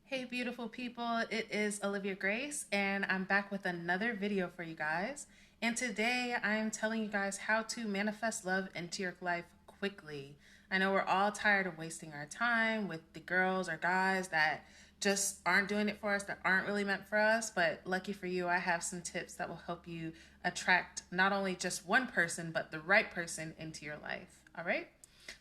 Hey, beautiful people, it is Olivia Grace, and I'm back with another video for you guys. And today I'm telling you guys how to manifest love into your life quickly. I know we're all tired of wasting our time with the girls or guys that just aren't doing it for us, that aren't really meant for us. But lucky for you, I have some tips that will help you attract not only just one person, but the right person into your life. All right?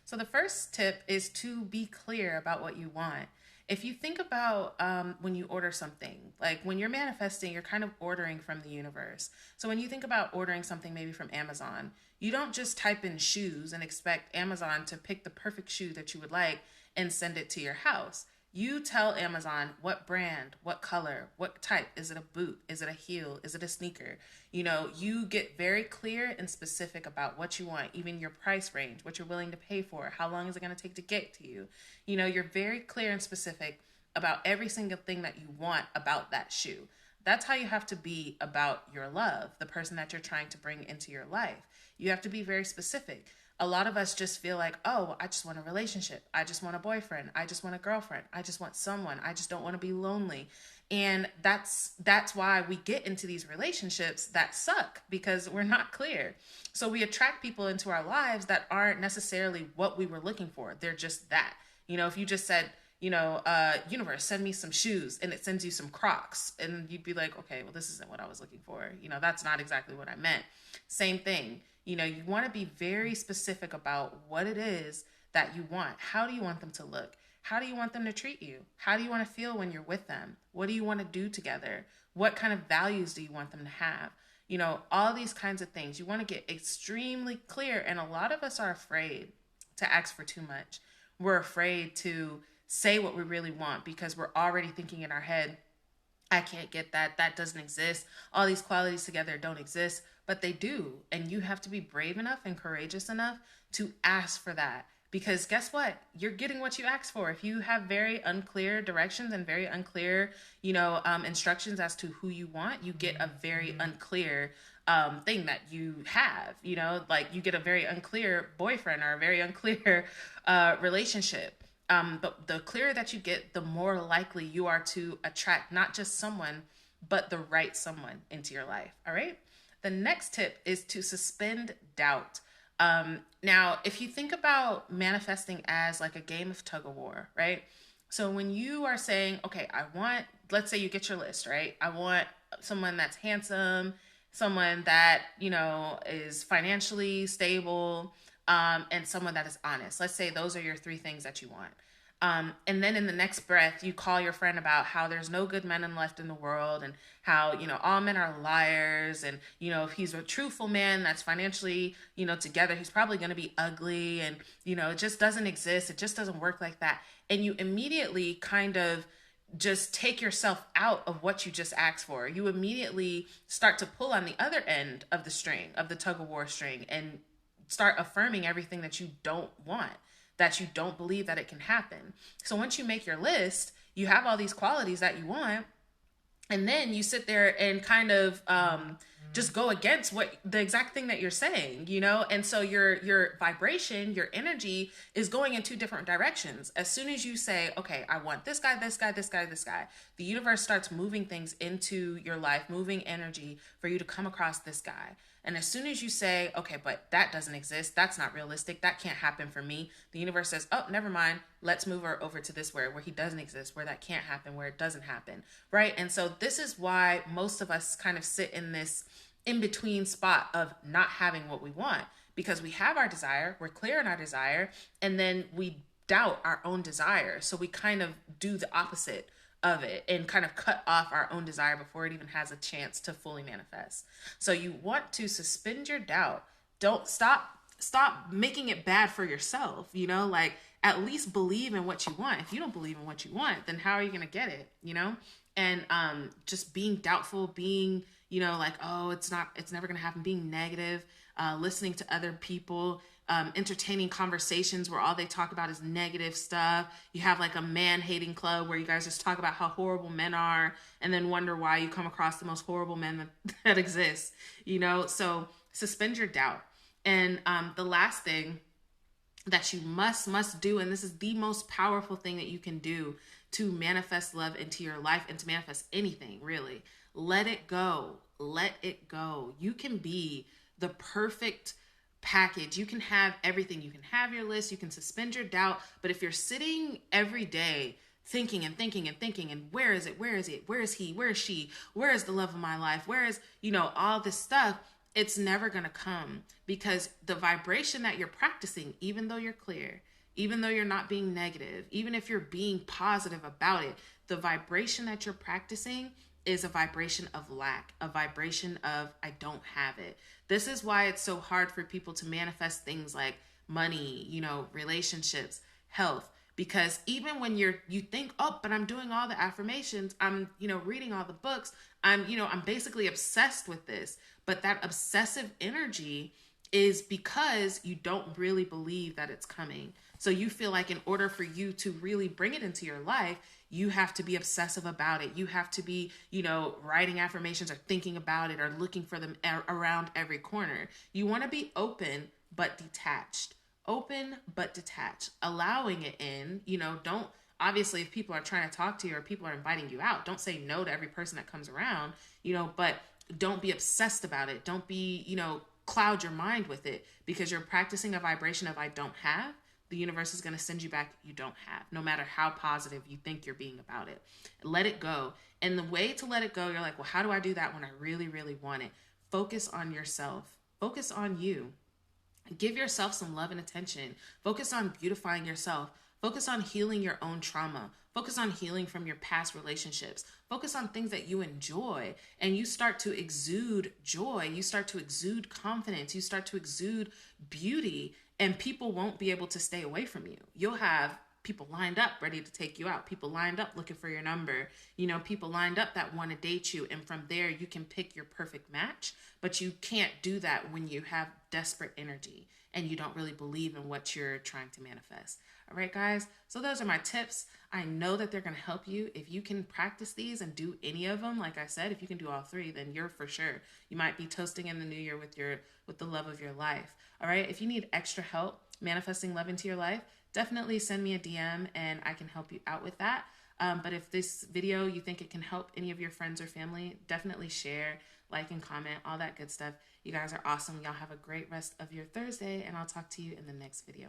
So, the first tip is to be clear about what you want. If you think about when you order something, like when you're manifesting, you're kind of ordering from the universe. So, when you think about ordering something maybe from Amazon, you don't just type in shoes and expect Amazon to pick the perfect shoe that you would like and send it to your house. You tell Amazon what brand, what color, what type. Is it a boot? Is it a heel? Is it a sneaker? You get very clear and specific about what you want, even your price range, what you're willing to pay for, how long is it going to take to get to you. You're very clear and specific about every single thing that you want about that shoe. That's how you have to be about your love, the person that you're trying to bring into your life. You have to be very specific. A lot of us just feel like, oh, I just want a relationship. I just want a boyfriend. I just want a girlfriend. I just want someone. I just don't want to be lonely. And that's why we get into these relationships that suck, because we're not clear. So we attract people into our lives that aren't necessarily what we were looking for. They're just that. If you just said, universe, send me some shoes, and it sends you some Crocs, and you'd be like, okay, well, this isn't what I was looking for. That's not exactly what I meant. Same thing. You want to be very specific about what it is that you want. How do you want them to look? How do you want them to treat you? How do you want to feel when you're with them? What do you want to do together? What kind of values do you want them to have? All these kinds of things. You want to get extremely clear. And a lot of us are afraid to ask for too much. We're afraid to say what we really want because we're already thinking in our head, I can't get that. That doesn't exist. All these qualities together don't exist, but they do. And you have to be brave enough and courageous enough to ask for that. Because guess what? You're getting what you asked for. If you have very unclear directions and very unclear, instructions as to who you want, you get a very unclear thing that you have. Like you get a very unclear boyfriend or a very unclear relationship. But the clearer that you get, the more likely you are to attract not just someone, but the right someone into your life. All right. The next tip is to suspend doubt. Now, if you think about manifesting as like a game of tug of war, right? So when you are saying, okay, let's say you get your list, right? I want someone that's handsome, someone that, is financially stable, and someone that is honest. Let's say those are your three things that you want. And then in the next breath, you call your friend about how there's no good men left in the world and how, all men are liars. And, if he's a truthful man that's financially, together, he's probably going to be ugly. And, it just doesn't exist. It just doesn't work like that. And you immediately kind of just take yourself out of what you just asked for. You immediately start to pull on the other end of the string, of the tug of war string, and start affirming everything that you don't want, that you don't believe that it can happen. So once you make your list, you have all these qualities that you want, and then you sit there and kind of just go against what the exact thing that you're saying, and so your vibration, your energy is going in two different directions. As soon as you say, okay, I want this guy, this guy, this guy, this guy, the universe starts moving things into your life, moving energy for you to come across this guy. And as soon as you say, okay, but that doesn't exist, that's not realistic, that can't happen for me, the universe says, oh, never mind, let's move her over to this where he doesn't exist, where that can't happen, where it doesn't happen, right? And so this is why most of us kind of sit in this in-between spot of not having what we want, because we have our desire, we're clear in our desire, and then we doubt our own desire. So we kind of do the opposite of it and kind of cut off our own desire before it even has a chance to fully manifest. So you want to suspend your doubt. Don't stop making it bad for yourself, like at least believe in what you want. If you don't believe in what you want, then how are you going to get it, And just being doubtful, being, like, oh, it's never going to happen, being negative, listening to other people, entertaining conversations where all they talk about is negative stuff. You have like a man hating club where you guys just talk about how horrible men are and then wonder why you come across the most horrible men that exist, So suspend your doubt. And the last thing that you must do, and this is the most powerful thing that you can do to manifest love into your life and to manifest anything, really. Let it go. Let it go. You can be the perfect package. You can have everything. You can have your list. You can suspend your doubt. But if you're sitting every day thinking and thinking and thinking, and where is it? Where is it? Where is he? Where is she? Where is the love of my life? Where is, all this stuff? It's never going to come, because the vibration that you're practicing, even though you're clear, even though you're not being negative, even if you're being positive about it, the vibration that you're practicing is a vibration of lack, a vibration of I don't have it. This is why it's so hard for people to manifest things like money, relationships, health, because even when you think, oh, but I'm doing all the affirmations, I'm reading all the books, I'm basically obsessed with this, but that obsessive energy is because you don't really believe that it's coming. So you feel like in order for you to really bring it into your life, you have to be obsessive about it. You have to be, writing affirmations or thinking about it or looking for them around every corner. You want to be open but detached. Open but detached. Allowing it in, don't, obviously, if people are trying to talk to you or people are inviting you out, don't say no to every person that comes around, but don't be obsessed about it. Don't be, cloud your mind with it, because you're practicing a vibration of I don't have. The universe is going to send you back you don't have, no matter how positive you think you're being about it. Let it go. And the way to let it go, you're like, well, how do I do that when I really, really want it? Focus on yourself. Focus on you. Give yourself some love and attention. Focus on beautifying yourself. Focus on healing your own trauma. Focus on healing from your past relationships. Focus on things that you enjoy, and you start to exude joy. You start to exude confidence. You start to exude beauty, and people won't be able to stay away from you. You'll have people lined up ready to take you out, people lined up looking for your number, people lined up that want to date you, and from there you can pick your perfect match. But you can't do that when you have desperate energy and you don't really believe in what you're trying to manifest. All right, guys, so those are my tips. I know that they're going to help you. If you can practice these and do any of them, like I said, if you can do all three, then you're for sure. You might be toasting in the new year with the love of your life. All right, if you need extra help manifesting love into your life, definitely send me a DM and I can help you out with that. But if this video, you think it can help any of your friends or family, definitely share, like, and comment, all that good stuff. You guys are awesome. Y'all have a great rest of your Thursday, and I'll talk to you in the next video.